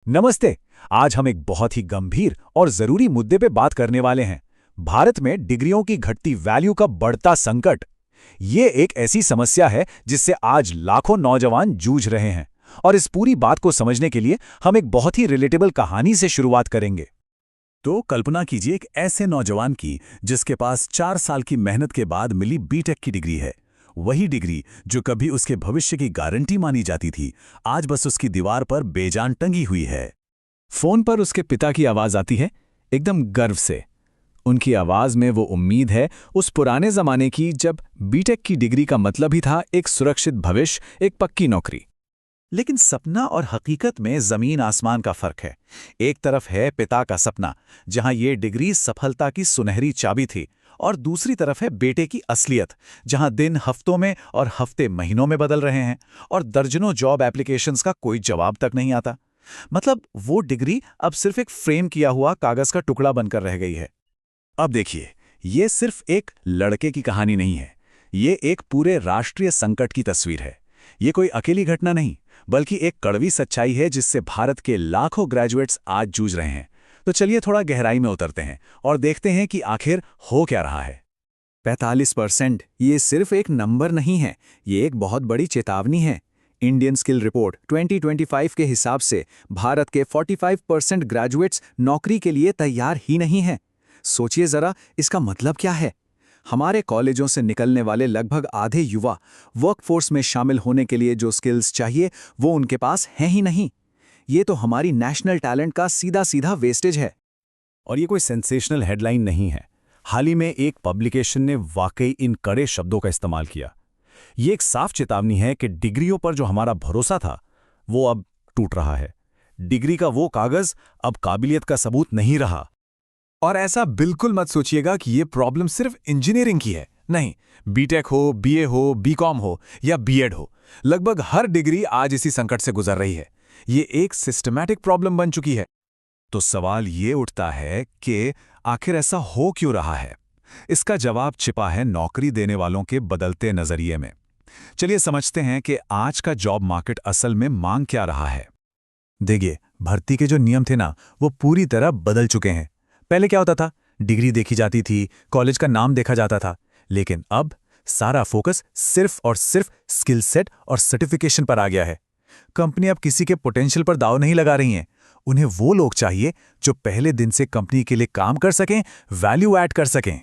नमस्ते। आज हम एक बहुत ही गंभीर और जरूरी मुद्दे पे बात करने वाले हैं। भारत में डिग्रियों की घटती वैल्यू का बढ़ता संकट। ये एक ऐसी समस्या है जिससे आज लाखों नौजवान जूझ रहे हैं। और इस पूरी बात को समझने के लिए हम एक बहुत ही रिलेटेबल कहानी से शुरुआत करेंगे। तो कल्पना कीजिए एक ऐसे नौजवान की जिसके पास 4 साल की मेहनत के बाद मिली बीटेक की डिग्री है। वही डिग्री जो कभी उसके भविष्य की गारंटी मानी जाती थी, आज बस उसकी दीवार पर बेजान टंगी हुई है। फोन पर उसके पिता की आवाज आती है, एकदम गर्व से। उनकी आवाज में वो उम्मीद है उस पुराने जमाने की जब बीटेक की डिग्री का मतलब ही था एक सुरक्षित भविष्य, एक पक्की नौकरी। लेकिन सपना और हकीकत में जमीन आसमान का फर्क है। एक तरफ है पिता का सपना, जहां ये डिग्री सफलता की सुनहरी चाबी थी, और दूसरी तरफ है बेटे की असलियत, जहां दिन हफ्तों में और हफ्ते महीनों में बदल रहे हैं और दर्जनों जॉब एप्लीकेशंस का कोई जवाब तक नहीं आता। मतलब वो डिग्री अब सिर्फ एक फ्रेम किया हुआ कागज का टुकड़ा बनकर रह गई है। अब देखिए, ये सिर्फ एक लड़के की कहानी नहीं है, ये एक पूरे राष्ट्रीय संकट की तस्वीर है। ये कोई अकेली घटना नहीं, बल्कि एक कड़वी सच्चाई है जिससे भारत के लाखों ग्रेजुएट्स आज जूझ रहे हैं। तो चलिए थोड़ा गहराई में उतरते हैं और देखते हैं कि आखिर हो क्या रहा है। 45% ये सिर्फ एक नंबर नहीं है, ये एक बहुत बड़ी चेतावनी है। इंडियन स्किल रिपोर्ट 2025 के हिसाब से भारत के 45% ग्रेजुएट्स नौकरी के लिए तैयार ही नहीं हैं। सोचिए जरा, इसका मतलब क्या है? हमारे कॉलेजों से निकलने वाले लगभग आधे युवा वर्कफोर्स में शामिल होने के लिए जो स्किल्स चाहिए वो उनके पास हैं ही नहीं। ये तो हमारी नेशनल टैलेंट का सीधा सीधा वेस्टेज है। और ये कोई सेंसेशनल हेडलाइन नहीं है। हाल ही में एक पब्लिकेशन ने वाकई इन कड़े शब्दों का इस्तेमाल किया। ये एक साफ चेतावनी है कि डिग्रियों पर जो हमारा भरोसा था वो अब टूट रहा है। डिग्री का वो कागज अब काबिलियत का सबूत नहीं रहा। और ऐसा बिल्कुल मत सोचिएगा कि ये प्रॉब्लम सिर्फ इंजीनियरिंग की है। नहीं, बीटेक हो, बीए हो, बीकॉम हो या बीएड हो, लगभग हर डिग्री आज इसी संकट से गुजर रही है। ये एक सिस्टमैटिक प्रॉब्लम बन चुकी है। तो सवाल ये उठता है कि आखिर ऐसा हो क्यों रहा है? इसका जवाब छिपा है नौकरी देने वालों के बदलते नजरिए में। चलिए समझते हैं कि आज का जॉब मार्केट असल में मांग क्या रहा है। देखिए, भर्ती के जो नियम थे ना, वो पूरी तरह बदल चुके हैं। पहले क्या होता था? डिग्री देखी जाती थी, कॉलेज का नाम देखा जाता था। लेकिन अब सारा फोकस सिर्फ और सिर्फ स्किल सेट और सर्टिफिकेशन पर आ गया है। कंपनी अब किसी के पोटेंशियल पर दाव नहीं लगा रही हैं। उन्हें वो लोग चाहिए जो पहले दिन से कंपनी के लिए काम कर सकें, वैल्यू ऐड कर सकें।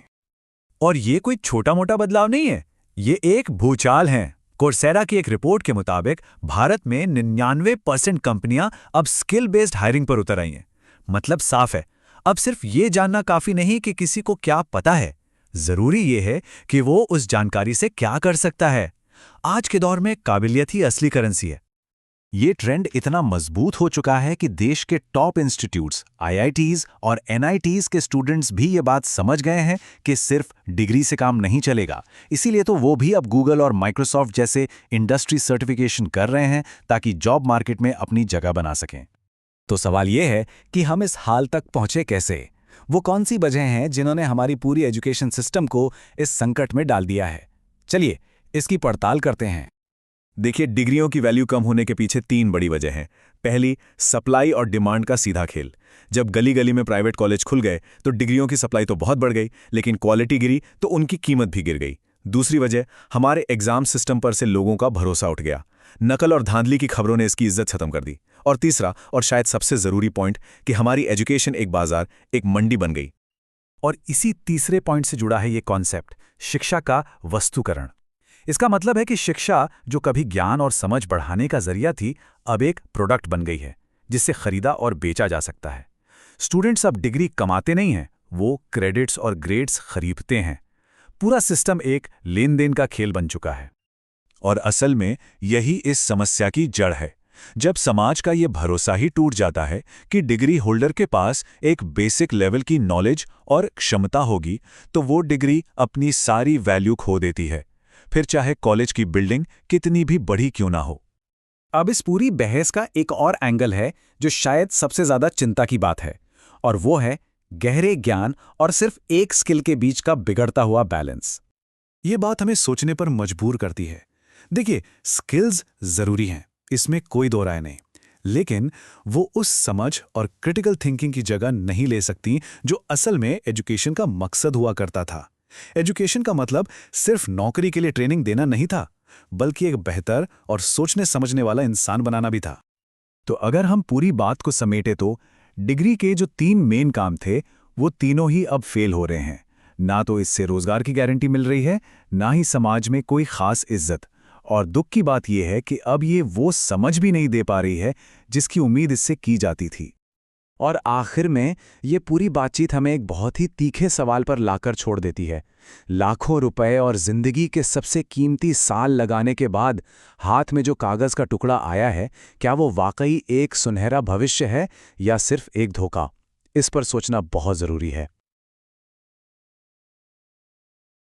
और ये कोई छोटा मोटा बदलाव नहीं है, ये एक भूचाल है। कोर्सेरा की एक रिपोर्ट के मुताबिक भारत में 99% कंपनियां अब स्किल बेस्ड हायरिंग पर उतर आई हैं। मतलब साफ है, अब सिर्फ ये जानना काफी नहीं कि किसी को क्या पता है, जरूरी ये है कि वो उस जानकारी से क्या कर सकता है। आज के दौर में काबिलियत ही असली करेंसी है। ये ट्रेंड इतना मजबूत हो चुका है कि देश के टॉप इंस्टीट्यूट्स, आईआईटीज और एनआईटीज के स्टूडेंट्स भी ये बात समझ गए हैं कि सिर्फ डिग्री से काम नहीं चलेगा। इसीलिए तो वो भी अब गूगल और माइक्रोसॉफ्ट जैसे इंडस्ट्री सर्टिफिकेशन कर रहे हैं ताकि जॉब मार्केट में अपनी जगह बना सकें। तो सवाल ये है कि हम इस हाल तक पहुंचे कैसे? वो कौन सी वजह हैं जिन्होंने हमारी पूरी एजुकेशन सिस्टम को इस संकट में डाल दिया है? चलिए इसकी पड़ताल करते हैं। देखिए, डिग्रियों की वैल्यू कम होने के पीछे 3 बड़ी वजह हैं। पहली, सप्लाई और डिमांड का सीधा खेल। जब गली गली में प्राइवेट कॉलेज खुल गए तो डिग्रियों की सप्लाई तो बहुत बढ़ गई, लेकिन क्वालिटी गिरी तो उनकी कीमत भी गिर गई। दूसरी वजह, हमारे एग्जाम सिस्टम पर से लोगों का भरोसा उठ गया। नकल और धांधली की खबरों ने इसकी इज्जत खत्म कर दी। और तीसरा, और शायद सबसे जरूरी पॉइंट, कि हमारी एजुकेशन एक बाजार, एक मंडी बन गई। और इसी तीसरे पॉइंट से जुड़ा है ये कॉन्सेप्ट, शिक्षा का वस्तुकरण। इसका मतलब है कि शिक्षा, जो कभी ज्ञान और समझ बढ़ाने का जरिया थी, अब एक प्रोडक्ट बन गई है जिससे खरीदा और बेचा जा सकता है। स्टूडेंट्स अब डिग्री कमाते नहीं हैं, वो क्रेडिट्स और ग्रेड्स खरीदते हैं। पूरा सिस्टम एक लेन देन का खेल बन चुका है। और असल में यही इस समस्या की जड़ है। जब समाज का ये भरोसा ही टूट जाता है कि डिग्री होल्डर के पास एक बेसिक लेवल की नॉलेज और क्षमता होगी, तो वो डिग्री अपनी सारी वैल्यू खो देती है, फिर चाहे कॉलेज की बिल्डिंग कितनी भी बड़ी क्यों ना हो। अब इस पूरी बहस का एक और एंगल है जो शायद सबसे ज्यादा चिंता की बात है, और वो है गहरे ज्ञान और सिर्फ एक स्किल के बीच का बिगड़ता हुआ बैलेंस। ये बात हमें सोचने पर मजबूर करती है। देखिए, स्किल्स जरूरी हैं, इसमें कोई दो राय नहीं, लेकिन वो उस समझ और क्रिटिकल थिंकिंग की जगह नहीं ले सकती जो असल में एजुकेशन का मकसद हुआ करता था। एजुकेशन का मतलब सिर्फ नौकरी के लिए ट्रेनिंग देना नहीं था, बल्कि एक बेहतर और सोचने समझने वाला इंसान बनाना भी था। तो अगर हम पूरी बात को समेटे तो डिग्री के जो 3 मेन काम थे वो तीनों ही अब फेल हो रहे हैं। ना तो इससे रोजगार की गारंटी मिल रही है, ना ही समाज में कोई खास इज्जत। और दुख की बात यह है कि अब ये वो समझ भी नहीं दे पा रही है जिसकी उम्मीद इससे की जाती थी। और आखिर में ये पूरी बातचीत हमें एक बहुत ही तीखे सवाल पर लाकर छोड़ देती है। लाखों रुपए और जिंदगी के सबसे कीमती साल लगाने के बाद हाथ में जो कागज का टुकड़ा आया है, क्या वो वाकई एक सुनहरा भविष्य है या सिर्फ एक धोखा? इस पर सोचना बहुत जरूरी है।